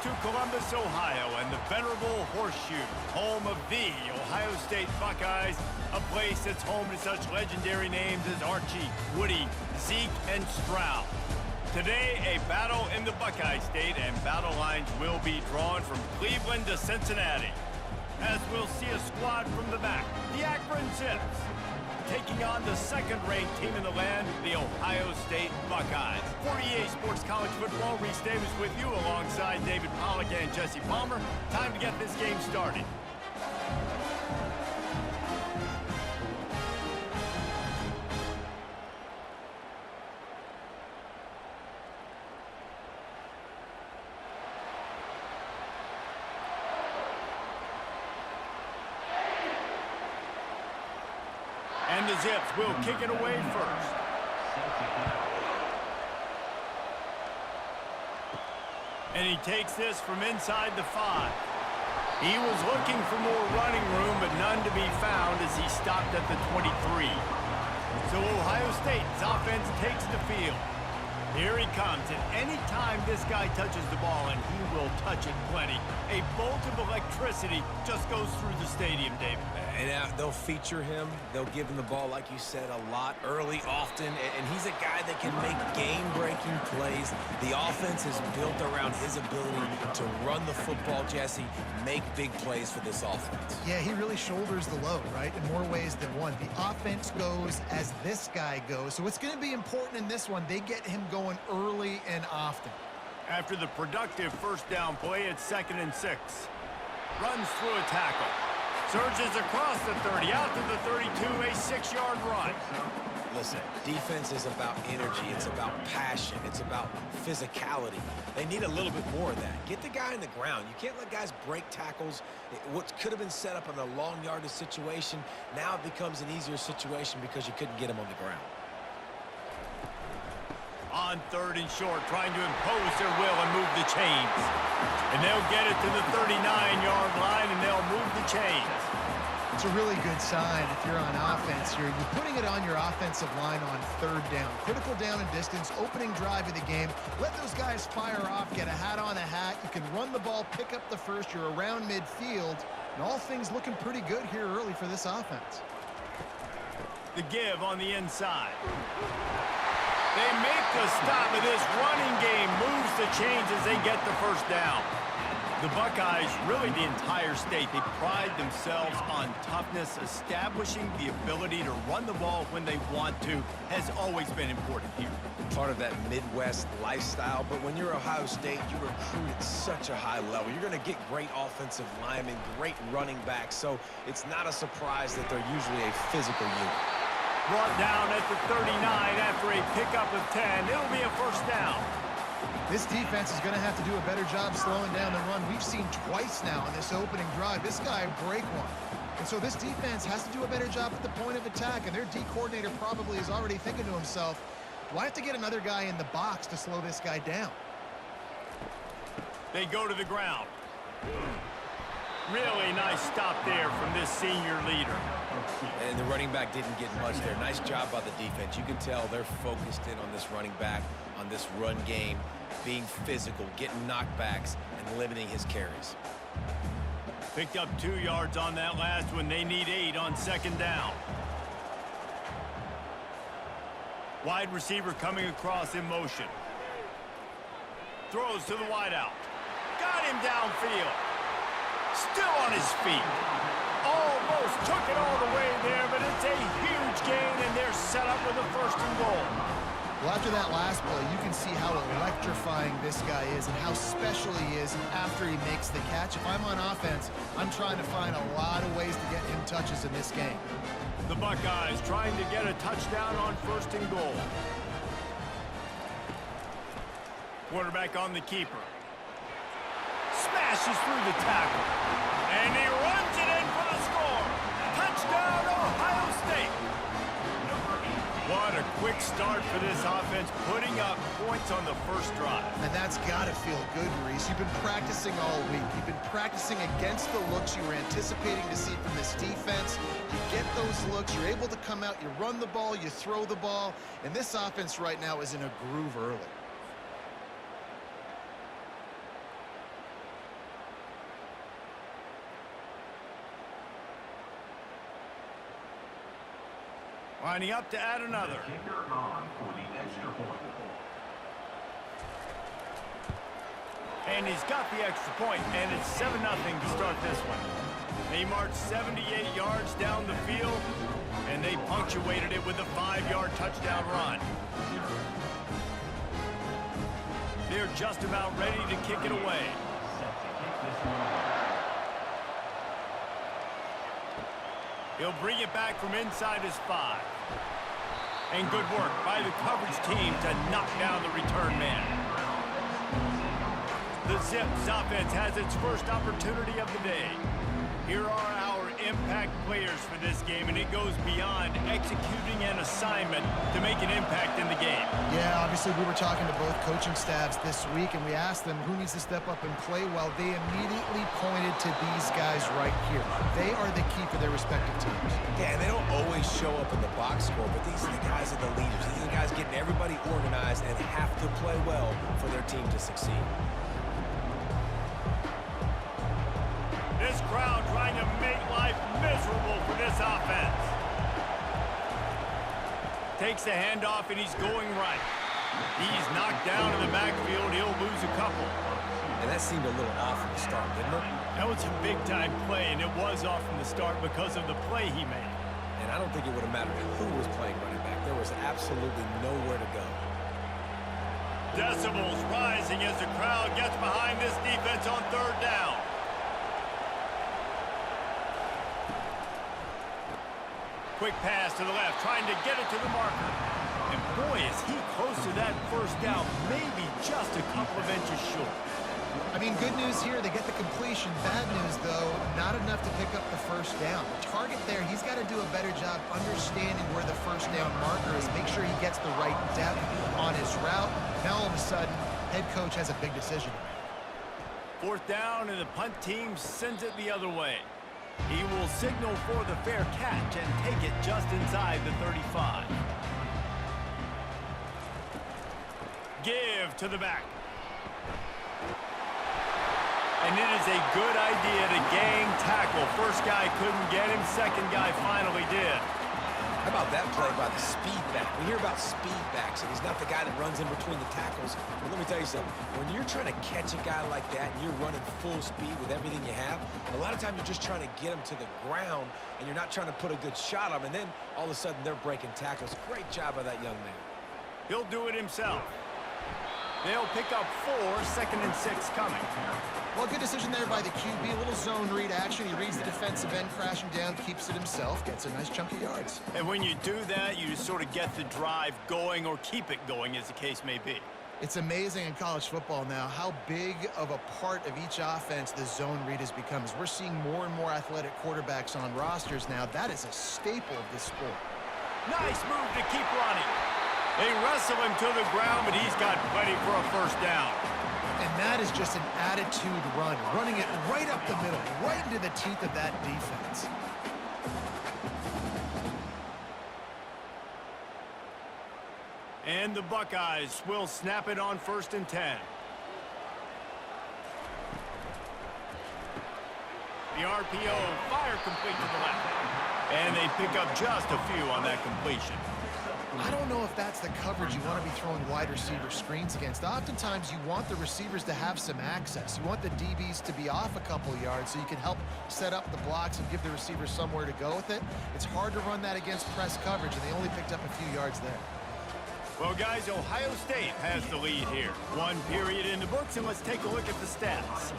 to Columbus, Ohio, and the venerable Horseshoe, home of the Ohio State Buckeyes, a place that's home to such legendary names as Archie, Woody, Zeke, and Stroud. Today, a battle in the Buckeye State, and battle lines will be drawn from Cleveland to Cincinnati, as we'll see a squad from the back, the Akron Zips, taking on the second-ranked team in the land, the Ohio State Buckeyes. For EA Sports College Football, Reese Davis with you alongside David Pollack and Jesse Palmer. Time to get this game started. And the Zips will kick it away first. And he takes this from inside the 5. He was looking for more running room, but none to be found as he stopped at the 23. So Ohio State's offense takes the field. Here he comes, and any time this guy touches the ball, and he will touch it plenty, a bolt of electricity just goes through the stadium, David. And they'll feature him. They'll give him the ball, like you said, a lot, early, often. And he's a guy that can make game-breaking plays. The offense is built around his ability to run the football, Jesse, make big plays for this offense. Yeah, he really shoulders the load, right, in more ways than one. The offense goes as this guy goes. So it's going to be important in this one. They get him going early and often. After the productive first down play, it's 2nd and 6. Runs through a tackle. Surges across the 30, out to the 32, a 6-yard run. Listen, defense is about energy. It's about passion. It's about physicality. They need a little bit more of that. Get the guy in the ground. You can't let guys break tackles. What could have been set up in a long yardage situation, now it becomes an easier situation because you couldn't get him on the ground. On 3rd and short, trying to impose their will and move the chains. And they'll get it to the 39-yard line, and they'll move the chains. It's a really good sign if you're on offense. You're putting it on your offensive line on 3rd down. Critical down and distance, opening drive of the game. Let those guys fire off, get a hat on a hat. You can run the ball, pick up the first. You're around midfield. And all things looking pretty good here early for this offense. The give on the inside. They make the stop, and this running game moves the chains as they get the first down. The Buckeyes, really the entire state, they pride themselves on toughness. Establishing the ability to run the ball when they want to has always been important here. Part of that Midwest lifestyle, but when you're Ohio State, you recruit at such a high level. You're going to get great offensive linemen, great running backs, so it's not a surprise that they're usually a physical unit. Brought down at the 39 after a pickup of 10. It'll be a first down. This defense is going to have to do a better job slowing down the run. We've seen twice now in this opening drive. This guy break one. And so this defense has to do a better job at the point of attack. And their D coordinator probably is already thinking to himself, do I have to get another guy in the box to slow this guy down? They go to the ground. Really nice stop there from this senior leader. And the running back didn't get much there. Nice job by the defense. You can tell they're focused in on this running back, on this run game, being physical, getting knockbacks, and limiting his carries. Picked up 2 yards on that last one. They need 8 on 2nd down. Wide receiver coming across in motion. Throws to the wideout. Got him downfield. Still on his feet. Almost took it all the way there, but it's a huge gain, and they're set up with a 1st and goal. Well, after that last play, you can see how electrifying this guy is and how special he is after he makes the catch. If I'm on offense, I'm trying to find a lot of ways to get him touches in this game. The Buckeyes trying to get a touchdown on 1st and goal. Quarterback on the keeper. Smashes through the tackle. And he runs it in for the score. Touchdown, Ohio State. What a quick start for this offense, putting up points on the first drive. And that's got to feel good, Reese. You've been practicing all week. You've been practicing against the looks you were anticipating to see from this defense. You get those looks, you're able to come out, you run the ball, you throw the ball, and this offense right now is in a groove early. Lining up to add another. And he's got the extra point, and it's 7-0 to start this one. They marched 78 yards down the field, and they punctuated it with a 5-yard touchdown run. They're just about ready to kick it away. He'll bring it back from inside his 5. And good work by the coverage team to knock down the return man. The Zips offense has its first opportunity of the day. Here are our impact players for this game, and it goes beyond executing an assignment to make an impact in the game. Yeah, obviously we were talking to both coaching staffs this week, and we asked them who needs to step up and play well. They immediately pointed to these guys right here. They are the key for their respective teams. Yeah, and they don't always show up in the box score, but these are the guys that are the leaders. These are the guys getting everybody organized and have to play well for their team to succeed. This crowd trying to make life miserable for this offense. Takes the handoff, and he's going right. He's knocked down in the backfield. He'll lose a couple. And that seemed a little off from the start, didn't it? That was a big-time play, and it was off from the start because of the play he made. And I don't think it would have mattered who was playing running back. There was absolutely nowhere to go. Decibels rising as the crowd gets behind this defense on third down. Quick pass to the left, trying to get it to the marker. And boy, is he close to that first down, maybe just a couple of inches short. I mean, good news here, they get the completion. Bad news, though, not enough to pick up the first down. The target there, he's got to do a better job understanding where the first down marker is, make sure he gets the right depth on his route. Now, all of a sudden, head coach has a big decision to make. Fourth down, and the punt team sends it the other way. He will signal for the fair catch and take it just inside the 35. Give to the back. And it is a good idea to gang tackle. First guy couldn't get him, second guy finally did. How about that play by the speed back? We hear about speed backs, and he's not the guy that runs in between the tackles. But let me tell you something. When you're trying to catch a guy like that and you're running full speed with everything you have, a lot of times you're just trying to get him to the ground, and you're not trying to put a good shot on him, and then all of a sudden they're breaking tackles. Great job by that young man. He'll do it himself. They'll pick up 4, 2nd and 6 coming. Well, good decision there by the QB. A little zone read action. He reads the defensive end crashing down, keeps it himself, gets a nice chunk of yards. And when you do that, you just sort of get the drive going or keep it going, as the case may be. It's amazing in college football now how big of a part of each offense the zone read has become. As we're seeing more and more athletic quarterbacks on rosters now, that is a staple of this sport. Nice move to keep running. They wrestle him to the ground, but he's got plenty for a first down. And that is just an attitude run, running it right up the middle, right into the teeth of that defense. And the Buckeyes will snap it on 1st and 10. The RPO, fire complete to the left. And they pick up just a few on that completion. I don't know if that's the coverage you want to be throwing wide receiver screens against. Oftentimes, you want the receivers to have some access. You want the DBs to be off a couple yards so you can help set up the blocks and give the receivers somewhere to go with it. It's hard to run that against press coverage, and they only picked up a few yards there. Well, guys, Ohio State has the lead here. 1 period in the books, and let's take a look at the stats.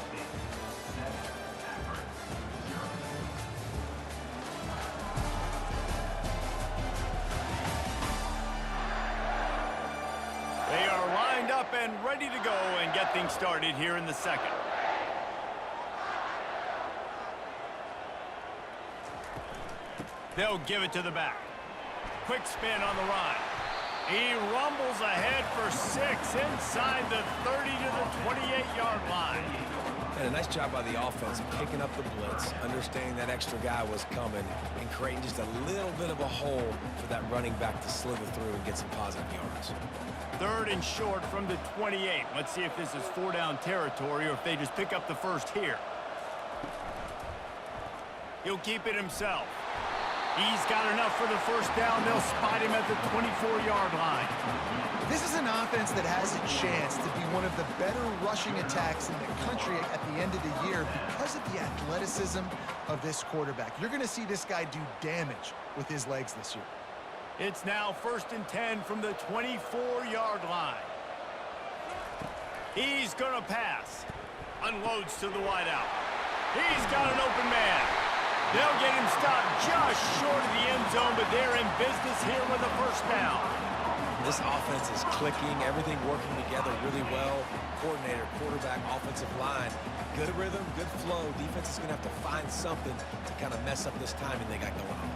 They are lined up and ready to go and get things started here in the second. They'll give it to the back. Quick spin on the run. He rumbles ahead for 6 inside the 30 to the 28-yard line. And a nice job by the offense of picking up the blitz, understanding that extra guy was coming, and creating just a little bit of a hole for that running back to slither through and get some positive yards. 3rd and short from the 28. Let's see if this is 4-down territory or if they just pick up the first here. He'll keep it himself. He's got enough for the first down. They'll spot him at the 24-yard line. This is an offense that has a chance to be one of the better rushing attacks in the country at the end of the year because of the athleticism of this quarterback. You're going to see this guy do damage with his legs this year. It's now 1st and 10 from the 24-yard line. He's going to pass. Unloads to the wideout. He's got an open man. They'll get him stopped just short of the end zone, but they're in business here with a first down. This offense is clicking, everything working together really well. Coordinator, quarterback, offensive line, good rhythm, good flow. Defense is going to have to find something to kind of mess up this timing they got going on.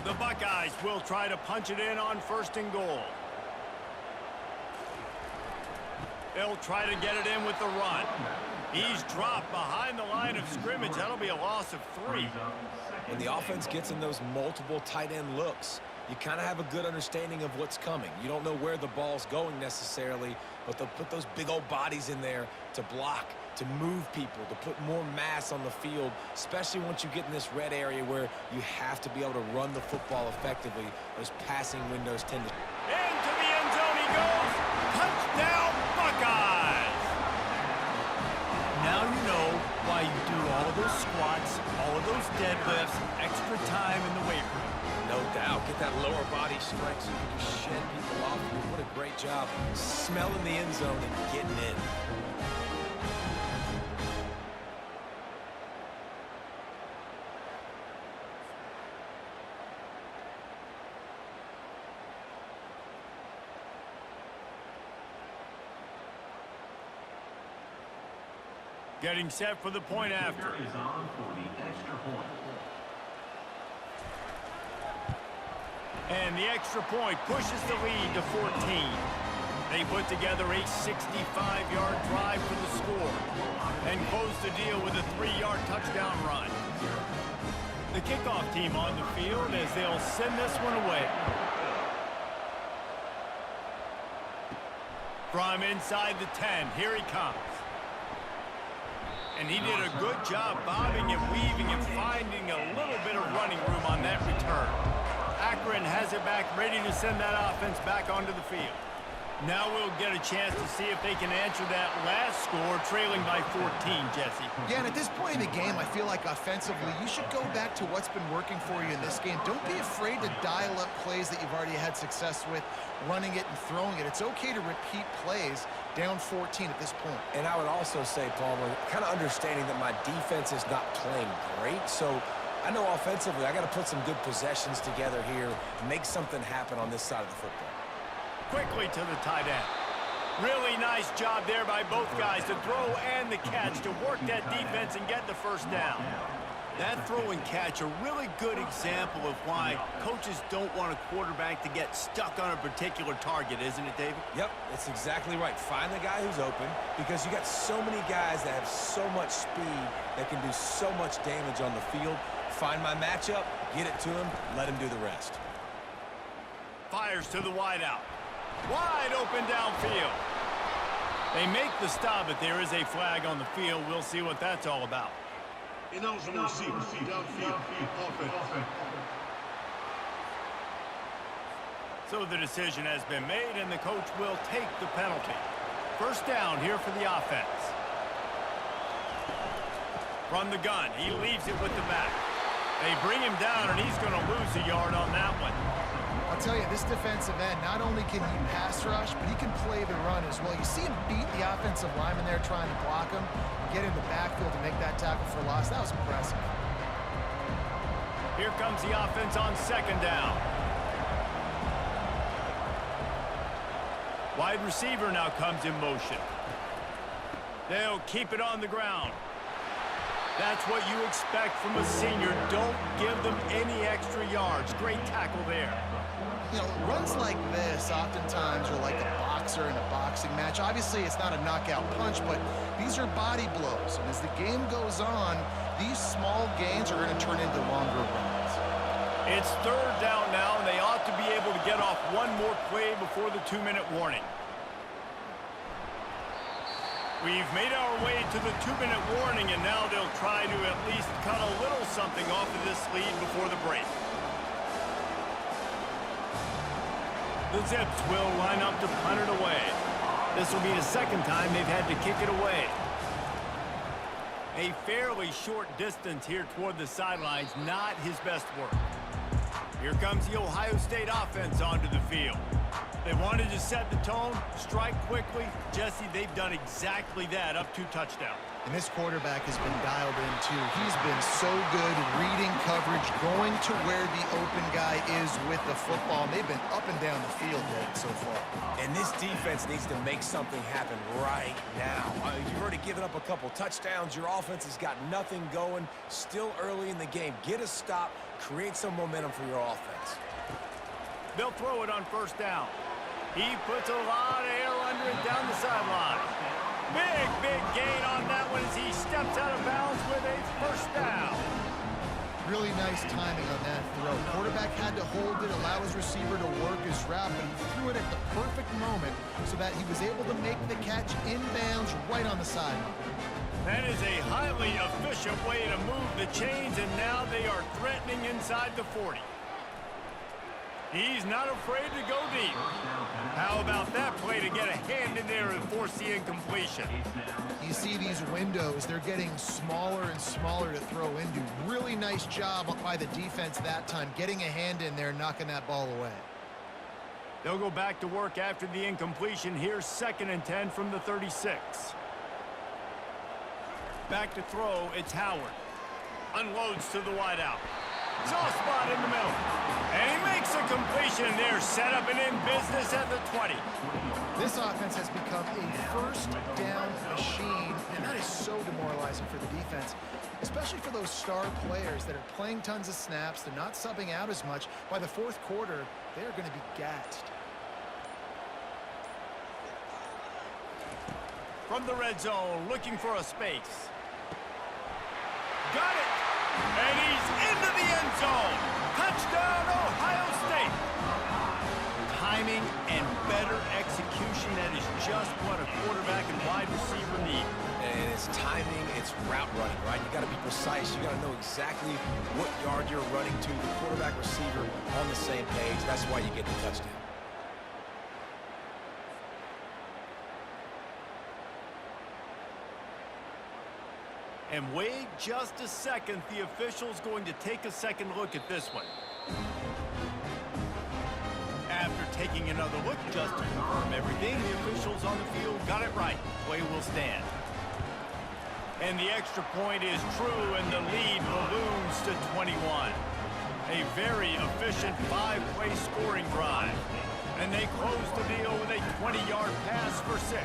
The Buckeyes will try to punch it in on 1st and goal. They'll try to get it in with the run. He's dropped behind the line of scrimmage. That'll be a loss of 3. When the offense gets in those multiple tight end looks, you kind of have a good understanding of what's coming. You don't know where the ball's going necessarily, but they'll put those big old bodies in there to block, to move people, to put more mass on the field, especially once you get in this red area where you have to be able to run the football effectively. Those passing windows tend to... Into the end zone he goes. Touchdown, Buckeyes! Now you know why you do all of those squats, all of those deadlifts, extra time in the weight room. No doubt. Get that lower body strength so you can just shed people off. What a great job smelling the end zone and getting in. Getting set for the point after. Is on for the extra point. And the extra point pushes the lead to 14. They put together a 65-yard drive for the score and close the deal with a 3-yard touchdown run. The kickoff team on the field as they'll send this one away. From inside the 10, here he comes. And he did a good job bobbing and weaving and finding a little bit of running room on that return. Akron has it back, ready to send that offense back onto the field. Now we'll get a chance to see if they can answer that last score, trailing by 14, Jesse. Yeah, and at this point in the game, I feel like offensively, you should go back to what's been working for you in this game. Don't be afraid to dial up plays that you've already had success with, running it and throwing it. It's okay to repeat plays down 14 at this point. And I would also say, Palmer, kind of understanding that my defense is not playing great, so I know offensively I got to put some good possessions together here, make something happen on this side of the football. Quickly to the tight end. Really nice job there by both guys to throw and the catch to work that defense and get the first down. That throw and catch, a really good example of why coaches don't want a quarterback to get stuck on a particular target, isn't it, David? Yep, that's exactly right. Find the guy who's open because you got so many guys that have so much speed that can do so much damage on the field. Find my matchup, get it to him, let him do the rest. Fires to the wideout. Wide open downfield. They make the stop, but there is a flag on the field. We'll see what that's all about. Ineligible receiver, downfield, offense. So the decision has been made, and the coach will take the penalty. First down here for the offense. From the gun, he leaves it with the back. They bring him down, and he's going to lose a yard on that one. I'll tell you, this defensive end, not only can he pass rush, but he can play the run as well. You see him beat the offensive lineman there trying to block him, and get in the backfield to make that tackle for loss. That was impressive. Here comes the offense on second down. Wide receiver now comes in motion. They'll keep it on the ground. That's what you expect from a senior. Don't give them any extra yards. Great tackle there. You know, runs like this oftentimes are like a boxer in a boxing match. Obviously, it's not a knockout punch, but these are body blows. And as the game goes on, these small gains are going to turn into longer runs. It's third down now, and they ought to be able to get off one more play before the 2-minute warning. We've made our way to the 2-minute warning, and now they'll try to at least cut a little something off of this lead before the break. The Zips will line up to punt it away. This will be the second time they've had to kick it away. A fairly short distance here toward the sidelines, not his best work. Here comes the Ohio State offense onto the field. They wanted to set the tone, strike quickly. Jesse, they've done exactly that, up 2 touchdowns. And this quarterback has been dialed in, too. He's been so good reading coverage, going to where the open guy is with the football. And they've been up and down the field so far. And this defense needs to make something happen right now. You've already given up a couple touchdowns. Your offense has got nothing going. Still early in the game. Get a stop. Create some momentum for your offense. They'll throw it on first down. He puts a lot of air under it down the sideline. Big gain on that one as he steps out of bounds with a first down. Really nice timing on that throw. Quarterback had to hold it, allow his receiver to work his route, but he threw it at the perfect moment so that he was able to make the catch inbounds right on the sideline. That is a highly efficient way to move the chains, and now they are threatening inside the 40. He's not afraid to go deep. How about that play to get a hand in there and force the incompletion? You see these windows, they're getting smaller and smaller to throw into. Really nice job by the defense that time, getting a hand in there, knocking that ball away. They'll go back to work after the incompletion. Here's 2nd and 10 from the 36. Back to throw, it's Howard. Unloads to the wideout. Soft spot in the middle. And he makes a completion there, set up and in business at the 20. This offense has become a first down machine, and that is so demoralizing for the defense, especially for those star players that are playing tons of snaps. They're not subbing out as much. By the 4th quarter, they're going to be gassed. From the red zone, looking for a space. Got it! And he's into the end zone. Touchdown, Ohio State. Timing and better execution, that is just what a quarterback and wide receiver need. And it's timing, it's route running, right? You got to be precise. You got to know exactly what yard you're running to. The quarterback, receiver on the same page. That's why you get the touchdown. And wait just a second. The official's going to take a second look at this one. After taking another look just to confirm everything, the officials on the field got it right. Play will stand. And the extra point is true, and the lead balloons to 21. A very efficient 5-play scoring drive. And they close the deal with a 20-yard pass for 6.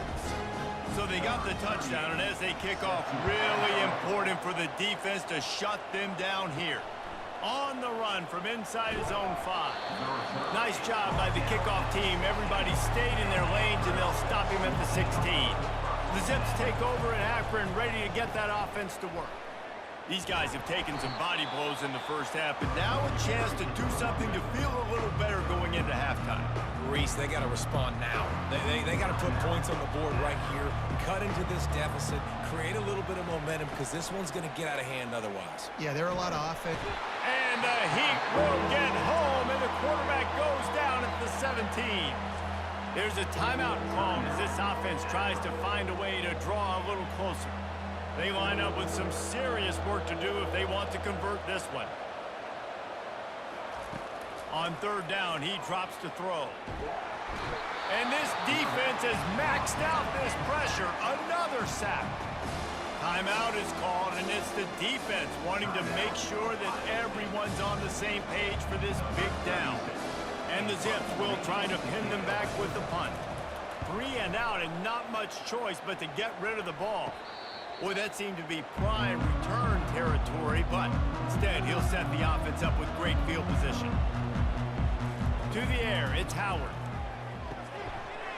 So they got the touchdown, and as they kick off, really important for the defense to shut them down here. On the run from inside his own 5. Nice job by the kickoff team. Everybody stayed in their lanes, and they'll stop him at the 16. The Zips take over in Akron, ready to get that offense to work. These guys have taken some body blows in the first half, but now a chance to do something to feel a little better going into halftime. Reese, they got to respond now. They got to put points on the board right here, cut into this deficit, create a little bit of momentum, because this one's going to get out of hand otherwise. Yeah, there are a lot of offense. And the Heat will get home, and the quarterback goes down at the 17. There's a timeout call as this offense tries to find a way to draw a little closer. They line up with some serious work to do if they want to convert this one. On 3rd down, he drops to throw. And this defense has maxed out this pressure. Another sack. Timeout is called, and it's the defense wanting to make sure that everyone's on the same page for this big down. And the Zips will try to pin them back with the punt. 3 and out, and not much choice but to get rid of the ball. Boy, that seemed to be prime return territory, but instead he'll set the offense up with great field position. To the air, it's Howard.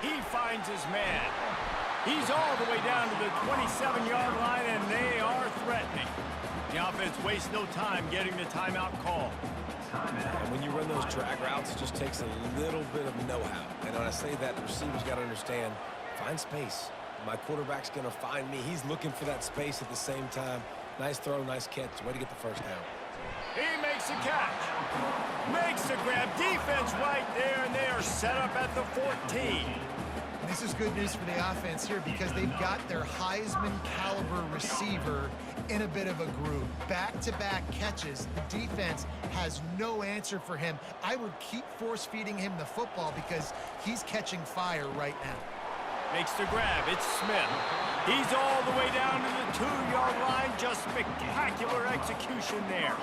He finds his man. He's all the way down to the 27-yard line, and they are threatening. The offense wastes no time getting the timeout call. And when you run those drag routes, it just takes a little bit of know-how. And when I say that, the receivers got to understand, find space. My quarterback's going to find me. He's looking for that space at the same time. Nice throw, nice catch. Way to get the first down. He makes makes the catch. Makes the grab. Defense right there, and they are set up at the 14. This is good news for the offense here because they've got their Heisman caliber receiver in a bit of a groove. Back-to-back catches. The defense has no answer for him. I would keep force-feeding him the football because he's catching fire right now. Makes the grab. It's Smith. He's all the way down to the 2-yard line. Just spectacular execution there.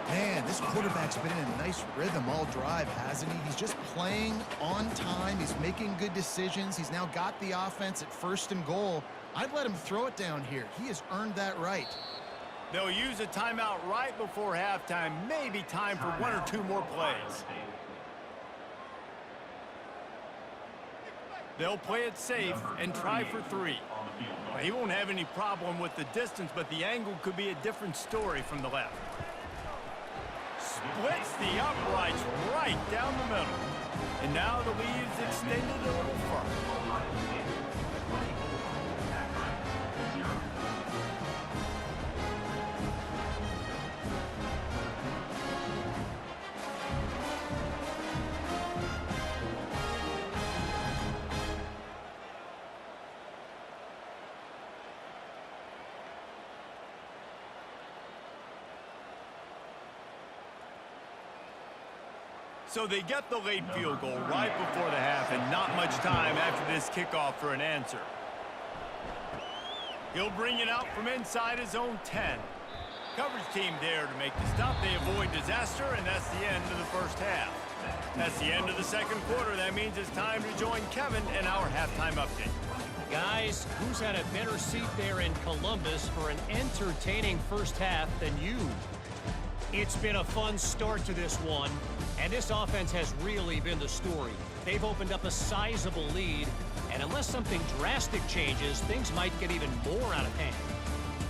Man, this quarterback's been in a nice rhythm all drive, hasn't he? He's just playing on time. He's making good decisions. He's now got the offense at 1st and goal. I'd let him throw it down here. He has earned that right. They'll use a timeout right before halftime. Maybe time for 1 or 2 more plays. They'll play it safe and try for 3. Well, he won't have any problem with the distance, but the angle could be a different story from the left. Splits the uprights right down the middle. And now the lead's extended a little further. So they get the late field goal right before the half and not much time after this kickoff for an answer. He'll bring it out from inside his own 10. Coverage team there to make the stop. They avoid disaster, and that's the end of the first half. That's the end of the second quarter. That means it's time to join Kevin in our halftime update. Guys, who's had a better seat there in Columbus for an entertaining first half than you? It's been a fun start to this one, and this offense has really been the story. They've opened up a sizable lead, and unless something drastic changes, things might get even more out of hand.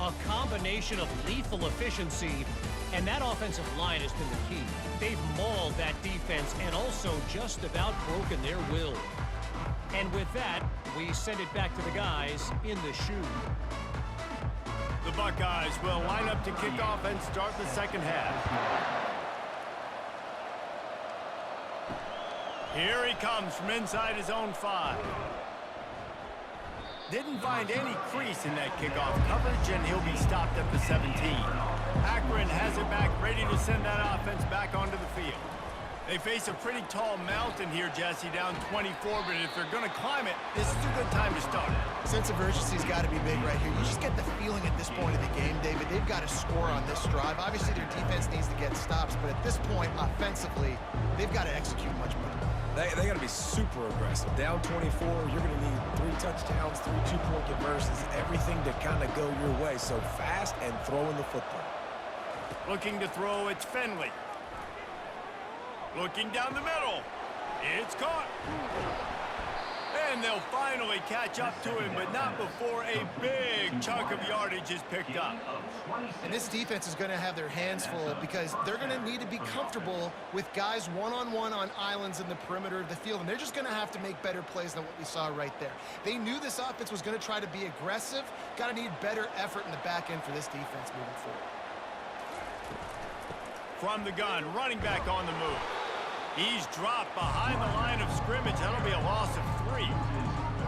A combination of lethal efficiency, and that offensive line has been the key. They've mauled that defense and also just about broken their will. And with that, we send it back to the guys in the shoe. The Buckeyes will line up to kick off and start the second half. Here he comes from inside his own 5. Didn't find any crease in that kickoff coverage, and he'll be stopped at the 17. Akron has it back, ready to send that offense back onto the field. They face a pretty tall mountain here, Jesse, down 24, but if they're going to climb it, this is a good time to start. Sense of urgency's got to be big right here. You just get the feeling at this point of the game, David, they've got to score on this drive. Obviously, their defense needs to get stops, but at this point, offensively, they've got to execute much better. They got to be super aggressive. Down 24, you're going to need 3 touchdowns, 3 two-point conversions, everything to kind of go your way. So fast and throwing the football. Looking to throw, it's Finley. Looking down the middle. It's caught. And they'll finally catch up to him, but not before a big chunk of yardage is picked up. And this defense is going to have their hands full because they're going to need to be comfortable with guys one-on-one on islands in the perimeter of the field, and they're just going to have to make better plays than what we saw right there. They knew this offense was going to try to be aggressive. Got to need better effort in the back end for this defense moving forward. From the gun, running back on the move. He's dropped behind the line of scrimmage. That'll be a loss of 3.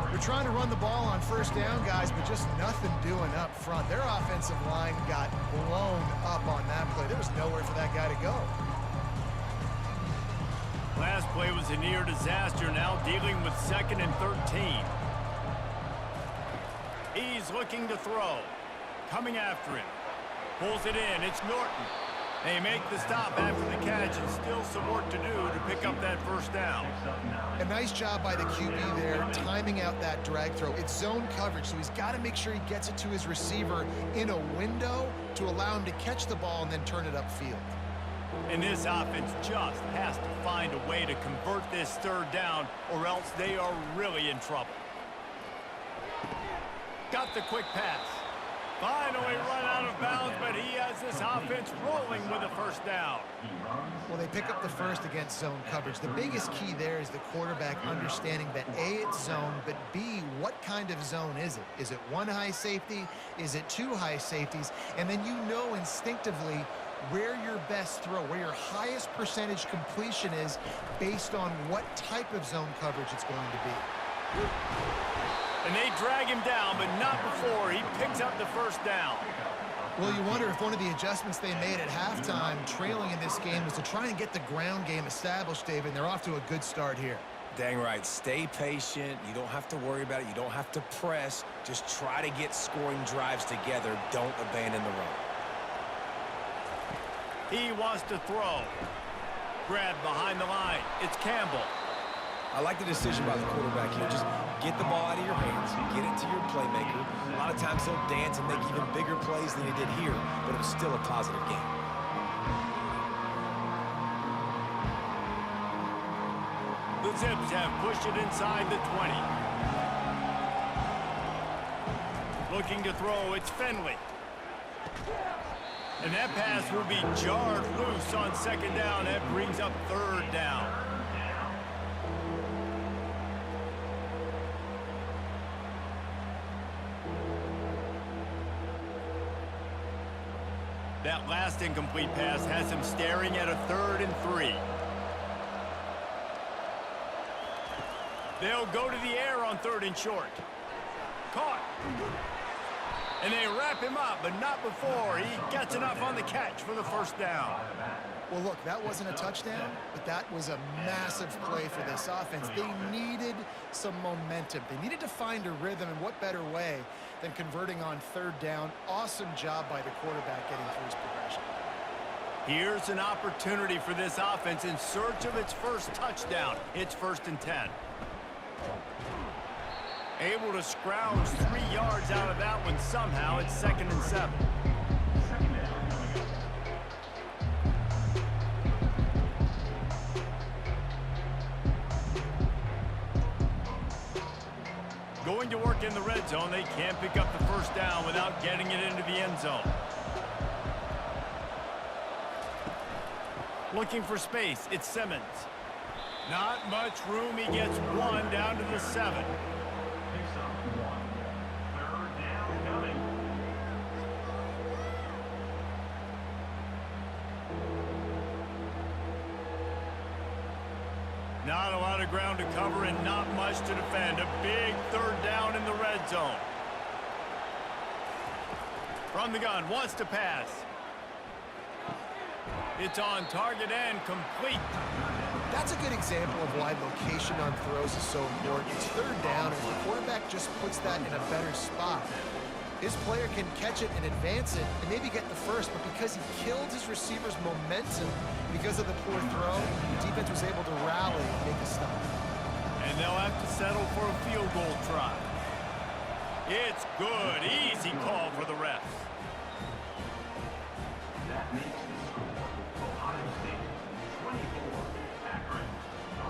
They're trying to run the ball on first down, guys, but just nothing doing up front. Their offensive line got blown up on that play. There was nowhere for that guy to go. Last play was a near disaster, now dealing with 2nd and 13. He's looking to throw. Coming after him. Pulls it in. It's Norton. They make the stop after the catch, and still some work to do to pick up that first down. A nice job by the QB there, timing out that drag throw. It's zone coverage, so he's got to make sure he gets it to his receiver in a window to allow him to catch the ball and then turn it upfield. And this offense just has to find a way to convert this 3rd down, or else they are really in trouble. Got the quick pass. Finally run out of bounds, but he has this offense rolling with a first down. Well, they pick up the first against zone coverage. The biggest key there is the quarterback understanding that A, it's zone, but B, what kind of zone is it? Is it 1 high safety? Is it 2 high safeties? And then you know instinctively where your best throw, where your highest percentage completion is based on what type of zone coverage it's going to be. And they drag him down, but not before he picks up the first down. Well, you wonder if one of the adjustments they made at halftime, trailing in this game, was to try and get the ground game established, David. They're off to a good start here. Dang right. Stay patient. You don't have to worry about it. You don't have to press. Just try to get scoring drives together. Don't abandon the run. He wants to throw. Grabbed behind the line. It's Campbell. I like the decision by the quarterback here. Just get the ball out of your hands, get it to your playmaker. A lot of times he'll dance and make even bigger plays than he did here, but it was still a positive game. The Zips have pushed it inside the 20. Looking to throw, it's Finley. And that pass will be jarred loose on second down. That brings up third down. That last incomplete pass has him staring at a 3rd and 3. They'll go to the air on 3rd and short. Caught. And they wrap him up, but not before he gets enough on the catch for the first down. Well, look, that wasn't a touchdown, but that was a massive play for this offense. They needed some momentum. They needed to find a rhythm, and what better way than converting on 3rd down. Awesome job by the quarterback getting through his progression. Here's an opportunity for this offense in search of its first touchdown. It's 1st and 10. Able to scrounge 3 yards out of that one somehow. It's 2nd and 7. Going to work in the red zone. They can't pick up the first down without getting it into the end zone. Looking for space. It's Simmons. Not much room. He gets 1 down to the 7. Picks up 1. 3rd down coming. Not a lot of ground to cover and not much to defend. A big 3rd down in the red zone. From the gun, wants to pass. It's on target and complete. That's a good example of why location on throws is so important. It's 3rd down, and the quarterback just puts that in a better spot. His player can catch it and advance it and maybe get the first, but because he killed his receiver's momentum because of the poor throw, the defense was able to rally and make a stop. And they'll have to settle for a field goal try. It's good. Easy call for the refs. That makes the score Ohio State 24, Akron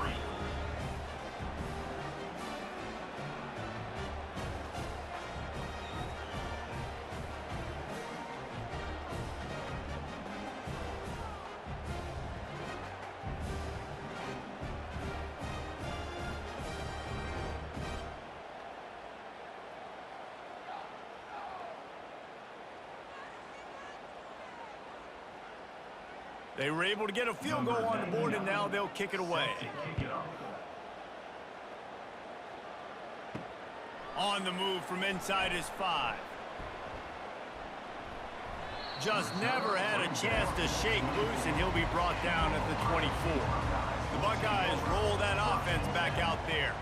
3. They were able to get a field goal on the board, and now they'll kick it away. On the move from inside his 5. Just never had a chance to shake loose, and he'll be brought down at the 24. The Buckeyes roll that offense back out there.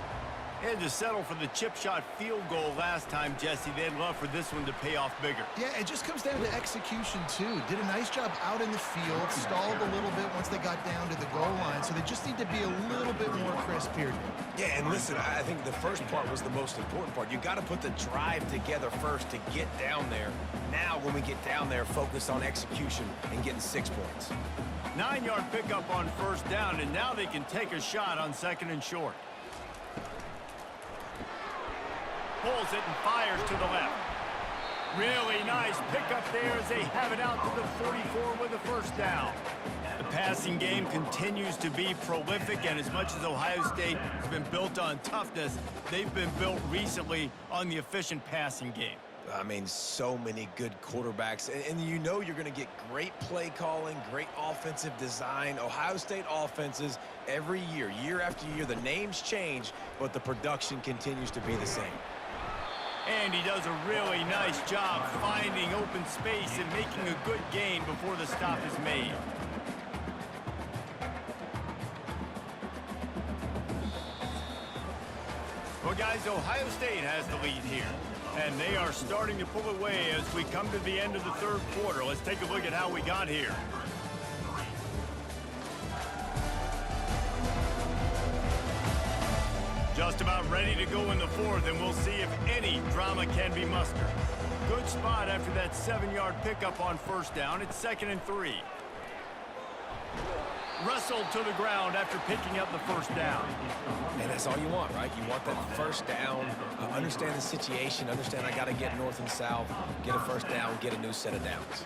And to settle for the chip shot field goal last time, Jesse, they'd love for this one to pay off bigger. Yeah, it just comes down to execution, too. Did a nice job out in the field, stalled a little bit once they got down to the goal line, so they just need to be a little bit more crisp here. Yeah, and listen, I think the first part was the most important part. You got to put the drive together first to get down there. Now, when we get down there, focus on execution and getting 6 points. 9-yard pickup on 1st down, and now they can take a shot on 2nd and short. Pulls it and fires to the left. Really nice pickup there as they have it out to the 44 with a 1st down. The passing game continues to be prolific, and as much as Ohio State has been built on toughness, they've been built recently on the efficient passing game. I mean, so many good quarterbacks. And you know you're going to get great play calling, great offensive design. Ohio State offenses every year, year after year, the names change, but the production continues to be the same. And he does a really nice job finding open space and making a good gain before the stop is made. Well, guys, Ohio State has the lead here. And they are starting to pull away as we come to the end of the third quarter. Let's take a look at how we got here. Just about ready to go in the fourth, and we'll see if any drama can be mustered. Good spot after that 7-yard pickup on first down. It's 2nd and 3. Wrestled to the ground after picking up the first down. And that's all you want, right? You want that first down, understand the situation, understand I got to get north and south, get a first down, get a new set of downs.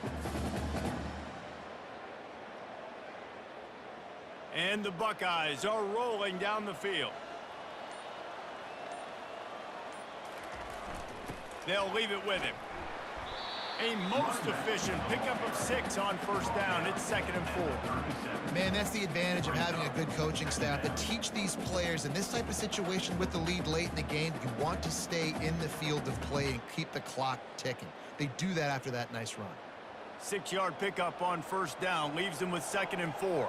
And the Buckeyes are rolling down the field. They'll leave it with him. A most efficient pickup of 6 on first down. It's 2nd and 4. Man, that's the advantage of having a good coaching staff to teach these players in this type of situation with the lead late in the game. You want to stay in the field of play and keep the clock ticking. They do that after that nice run. 6-yard pickup on first down leaves them with 2nd and 4.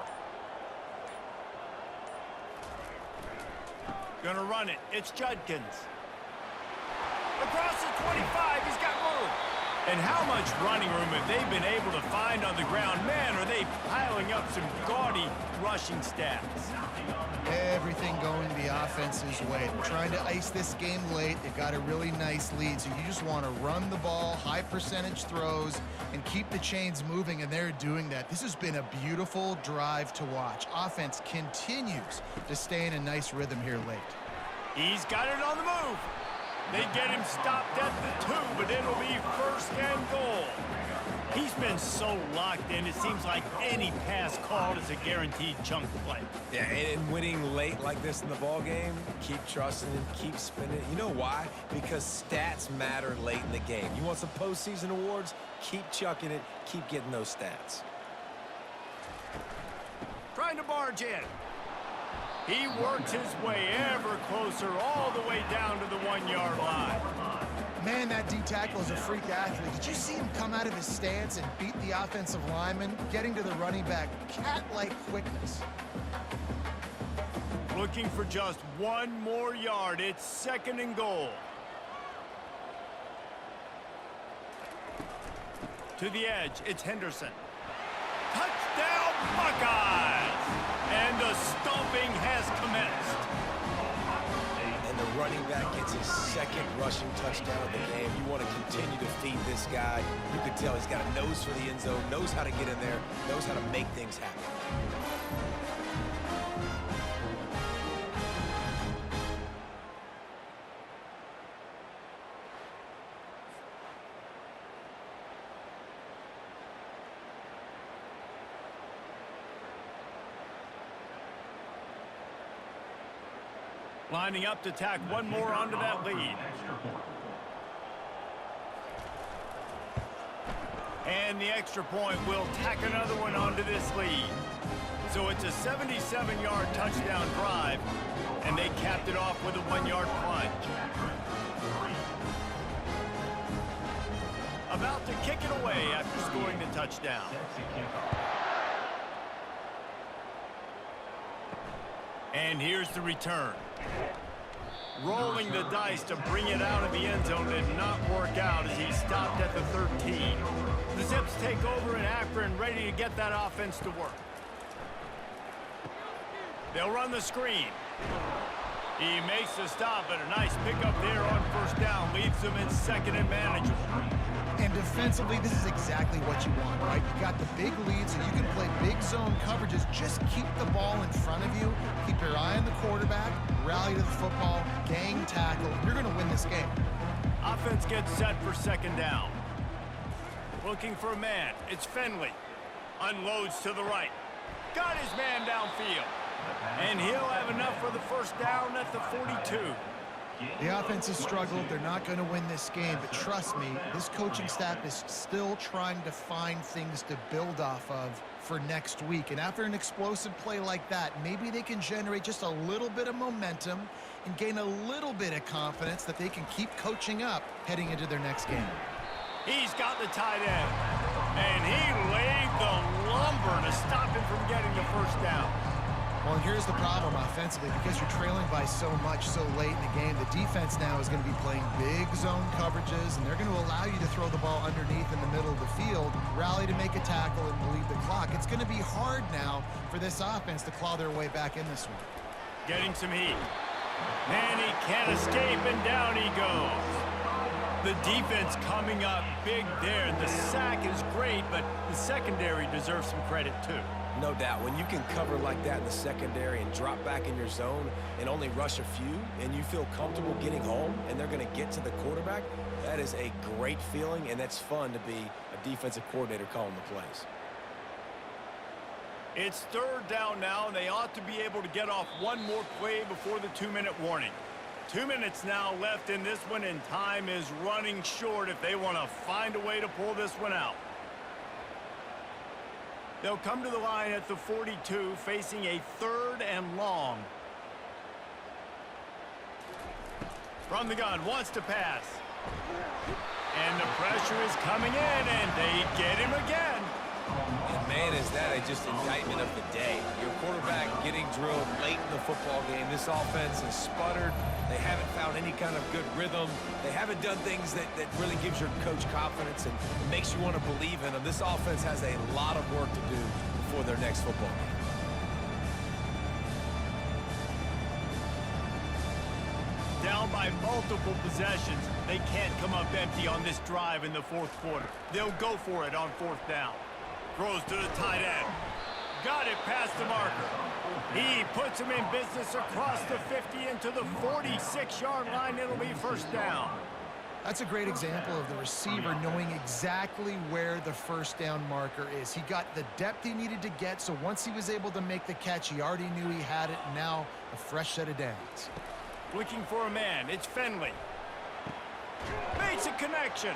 Gonna run it. It's Judkins. Across the 25, he's got room. And how much running room have they been able to find on the ground? Man, are they piling up some gaudy rushing stats. Everything going the offense's way. They're trying to ice this game late. They've got a really nice lead, so you just want to run the ball, high percentage throws, and keep the chains moving, and they're doing that. This has been a beautiful drive to watch. Offense continues to stay in a nice rhythm here late. He's got it on the move. They get him stopped at the 2, but it'll be 1st and goal. He's been so locked in, it seems like any pass called is a guaranteed chunk play. Yeah, and winning late like this in the ball game, keep trusting it, keep spinning it. You know why? Because stats matter late in the game. You want some postseason awards? Keep chucking it, keep getting those stats. Trying to barge in. He works his way ever closer all the way down to the 1-yard line. Man, that D-tackle is a freak athlete. Did you see him come out of his stance and beat the offensive lineman, getting to the running back? Cat-like quickness. Looking for just 1 more yard. It's 2nd and goal. To the edge, it's Henderson. Touchdown, Buckeyes! And the stomping has commenced. And the running back gets his 2nd rushing touchdown of the game. You want to continue to feed this guy. You can tell he's got a nose for the end zone, knows how to get in there, knows how to make things happen. Lining up to tack 1 more onto that lead. And the extra point will tack another one onto this lead. So it's a 77-yard touchdown drive, and they capped it off with a 1-yard plunge. About to kick it away after scoring the touchdown. And here's the return. Rolling the dice to bring it out of the end zone did not work out as he stopped at the 13. The Zips take over in Akron, ready to get that offense to work. They'll run the screen. He makes the stop, but a nice pickup there on first down leaves them in 2nd and manageable. And defensively, this is exactly what you want, right? You got the big lead, so you can play big zone coverages. Just keep the ball in front of you. Keep your eye on the quarterback. Rally to the football. Gang tackle. You're going to win this game. Offense gets set for 2nd down. Looking for a man. It's Finley. Unloads to the right. Got his man downfield. And he'll have enough for the first down at the 42. The offense has struggled. They're not going to win this game, but trust me, this coaching staff is still trying to find things to build off of for next week. And after an explosive play like that, maybe they can generate just a little bit of momentum and gain a little bit of confidence that they can keep coaching up heading into their next game. He's got the tight end, and he laid the lumber to stop him from getting the first down. Well, and here's the problem offensively. Because you're trailing by so much so late in the game, the defense now is going to be playing big zone coverages, and they're going to allow you to throw the ball underneath in the middle of the field, rally to make a tackle, and bleed the clock. It's going to be hard now for this offense to claw their way back in this one. Getting some heat. And he can't escape, and down he goes. The defense coming up big there. The sack is great, but the secondary deserves some credit too. No doubt. When you can cover like that in the secondary and drop back in your zone and only rush a few, and you feel comfortable getting home and they're going to get to the quarterback, that is a great feeling, and that's fun to be a defensive coordinator calling the plays. It's third down now, and they ought to be able to get off one more play before the 2-minute warning. 2 minutes now left in this one, and time is running short if they want to find a way to pull this one out. They'll come to the line at the 42, facing a 3rd and long. From the gun, wants to pass. And the pressure is coming in, and they get him again. And man, is that just indictment of the day. Your quarterback getting drilled late in the football game. This offense has sputtered. They haven't found any kind of good rhythm. They haven't done things that really gives your coach confidence and makes you want to believe in them. This offense has a lot of work to do before their next football game. Down by multiple possessions, they can't come up empty on this drive in the 4th quarter. They'll go for it on 4th down. Throws to the tight end. Got it past the marker. He puts him in business across the 50 into the 46-yard line. It'll be 1st down. That's a great example of the receiver knowing exactly where the 1st down marker is. He got the depth he needed to get, so once he was able to make the catch, he already knew he had it. Now a fresh set of downs. Looking for a man. It's Finley. Makes a connection.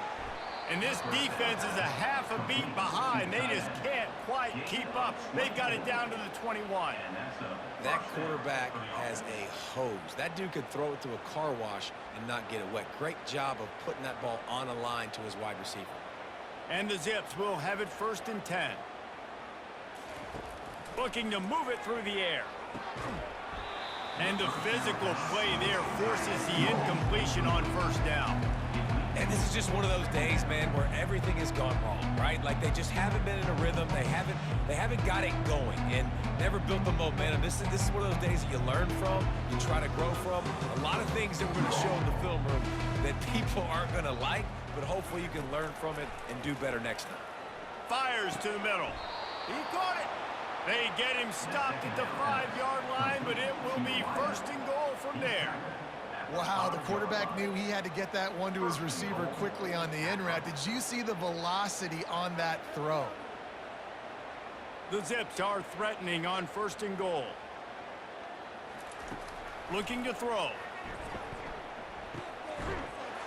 And this defense is a half a beat behind. They just can't quite keep up. They've got it down to the 21. That quarterback has a hose. That dude could throw it through a car wash and not get it wet. Great job of putting that ball on a line to his wide receiver. And the Zips will have it 1st and 10. Looking to move it through the air. And the physical play there forces the incompletion on 1st down. And this is just one of those days, man, where everything has gone wrong, right? Like they just haven't been in a rhythm. They haven't got it going and never built the momentum. This is one of those days that you learn from, you try to grow from. A lot of things that we're going to show in the film room that people aren't going to like, but hopefully you can learn from it and do better next time. Fires to the middle. He caught it. They get him stopped at the 5-yard line, but it will be 1st and goal from there. Wow, the quarterback knew he had to get that one to his receiver quickly on the in route. Did you see the velocity on that throw? The Zips are threatening on 1st and goal. Looking to throw.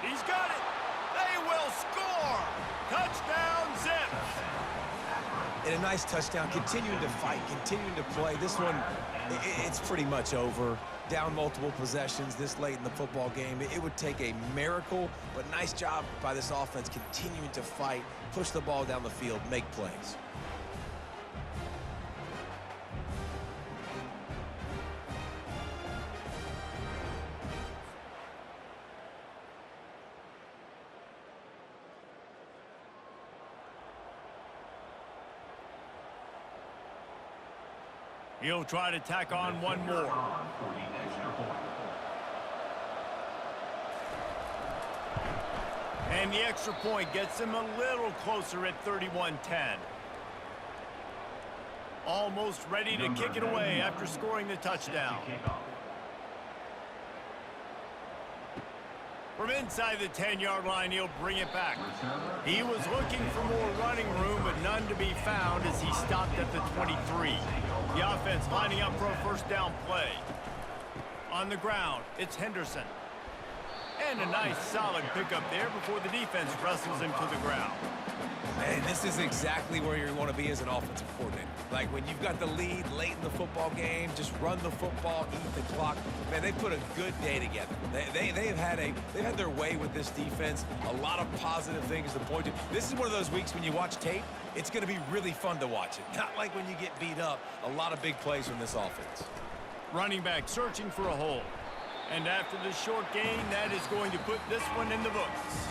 He's got it. They will score. Touchdown, Zips. And a nice touchdown, continuing to fight, continuing to play. This one, it's pretty much over. Down multiple possessions this late in the football game. It would take a miracle, but nice job by this offense continuing to fight, push the ball down the field, make plays. He'll try to tack on one more. And the extra point gets him a little closer at 31-10. Almost ready to kick it away after scoring the touchdown. From inside the 10-yard line, he'll bring it back. He was looking for more running room, but none to be found as he stopped at the 23. The offense lining up for a 1st down play. On the ground, it's Henderson. And a nice solid pickup there before the defense wrestles him to the ground. And this is exactly where you want to be as an offensive coordinator. Like when you've got the lead late in the football game, just run the football, eat the clock. Man, they put a good day together. They've had their way with this defense. A lot of positive things to point to. This is one of those weeks when you watch tape, it's going to be really fun to watch it. Not like when you get beat up. A lot of big plays from this offense. Running back searching for a hole. And after the short gain, that is going to put this one in the books.